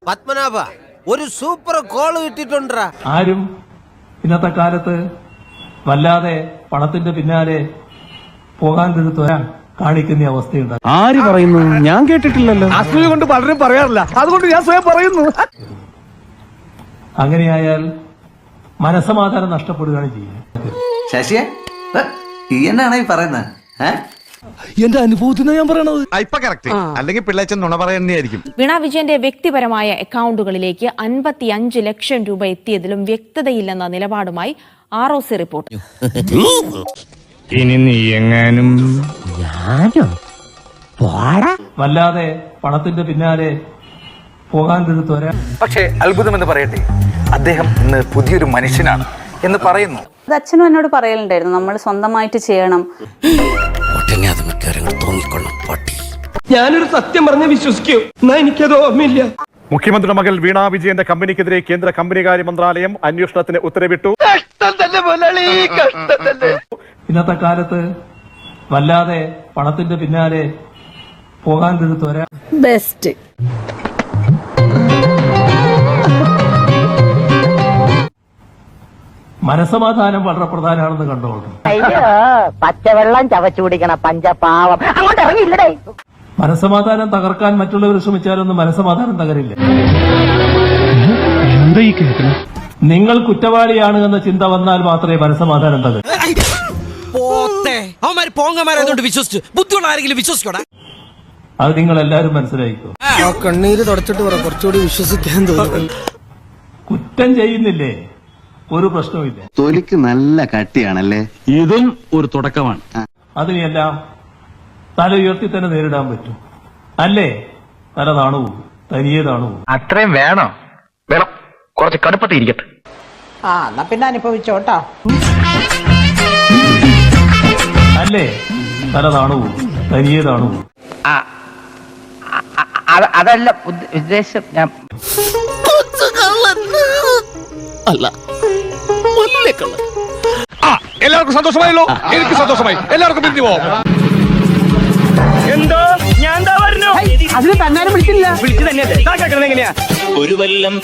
പത്മനാഭ ഒരു super call കിട്ടിട്ടുണ്ടാ. ആരും ഇന്നത്തെ കാലത്ത് വല്ലാതെ പണത്തിന്റെ പിന്നാലെ പോകാൻ വരാൻ കാണിക്കുന്ന അവസ്ഥയുണ്ട്. ആര് പറയുന്നു? ഞാൻ കേട്ടിട്ടില്ലല്ലോ. അസൂയ കൊണ്ട് പലരും പറയാറില്ല, അതുകൊണ്ട് ഞാൻ സ്വയം പറയുന്നു. അങ്ങനെയായാൽ മനസ്സമാധാനം നഷ്ടപ്പെടുകയാണ് ചെയ്യുന്നത്. ശശിയെ ഈ എന്നാണ് ഈ പറയുന്നത്? എന്റെ അനുഭവത്തിന് ഞാൻ പറയണത് ഇപ്പൊ കറക്റ്റ്, അല്ലെങ്കിൽ പിള്ളേച്ചൻ നുണ പറയുന്നതായിരിക്കും. വീണ വിജയന്റെ വ്യക്തിപരമായ അക്കൗണ്ടുകളിലേക്ക് 55 ലക്ഷം രൂപ എത്തിയതിലും വ്യക്തതയില്ലെന്ന നിലപാടുമായി ROC റിപ്പോർട്ട്. ഇനി നീ എങ്ങാനും വല്ലാതെ പണത്തിന്റെ പിന്നാലെ പോകാൻ വരാൻ. പക്ഷേ അത്ഭുതമെന്ന് പറയട്ടെ, അദ്ദേഹം ഇന്ന് പുതിയൊരു മനുഷ്യനാണ് എന്ന് പറയുന്നു. അത് അച്ഛനും എന്നോട് പറയലുണ്ടായിരുന്നു, നമ്മൾ സ്വന്തമായിട്ട് ചെയ്യണം. ഞാനൊരു സത്യം പറഞ്ഞ് വിശ്വസിക്കൂ, എന്നാ എനിക്കത് ഓർമ്മയില്ല. മുഖ്യമന്ത്രിയുടെ മകൾ വീണ വിജയന്റെ കമ്പനിക്കെതിരെ കേന്ദ്ര കമ്പനികാര്യ മന്ത്രാലയം അന്വേഷണത്തിന് ഉത്തരവിട്ടു. ഇന്നത്തെ കാലത്ത് വല്ലാതെ പണത്തിന്റെ പിന്നാലെ പോകാൻ വരാൻ. ബെസ്റ്റ്. മനസ്സമാധാനം വളരെ പ്രധാനമാണെന്ന് കണ്ടോളൂ. പച്ചവെള്ളം ചവച്ചു കുടിക്കണ പഞ്ചപാവം അങ്ങോട്ട് ഇറങ്ങിയില്ലടേ. മനസ്സമാധാനം തകർക്കാൻ മറ്റുള്ളവർ ശ്രമിച്ചാലൊന്നും മനസ്സമാധാനം തകരില്ല. നിങ്ങൾ കുറ്റവാളിയാണ് എന്ന ചിന്ത വന്നാൽ മാത്രമേ മനസ്സമാധാനം തകരൂ. വിശ്വസിച്ചു ബുദ്ധിയുള്ള ആരെങ്കിലും വിശ്വസിക്കോടാ. അത് നിങ്ങൾ എല്ലാവരും മനസ്സിലായിക്കോ. കണ്ണീര് തുടച്ചിട്ട് പറ, കുറച്ചുകൂടി വിശ്വസിക്കാൻ തോന്നുന്നു. കുറ്റം ചെയ്യുന്നില്ലേ, ഒരു പ്രശ്നവുമില്ല. തൊലിക്ക് നല്ല കട്ടിയാണല്ലേ. ഇതും ഒരു തുടക്കമാണ്. അതിനെല്ലാം തല ഉയർത്തി തന്നെ നേരിടാൻ പറ്റും, അല്ലേ? തല താണു പോകും, തനിയെ താണു പോകും. അത്രയും വേണോ? വേണം, കുറച്ച് കടുപ്പത്തിരിക്കട്ടെ. എന്നാ പിന്നെ അനുഭവിച്ചോട്ടോ. അല്ലേ? തല താണു പോകും, തനിയെ താണു പോകും. അതല്ല ഉദ്ദേശം. ഞാൻ അല്ല, എല്ലാവർക്കും സന്തോഷമായല്ലോ. എനിക്ക് സന്തോഷമായി. എല്ലാവർക്കും പിരിഞ്ഞു പോവാം. എന്തോ ഞാൻ അതിന് തന്നെ വിളിച്ചില്ല. വിളിച്ചു തന്നെ എങ്ങനെയാ ഒരു വല്ലം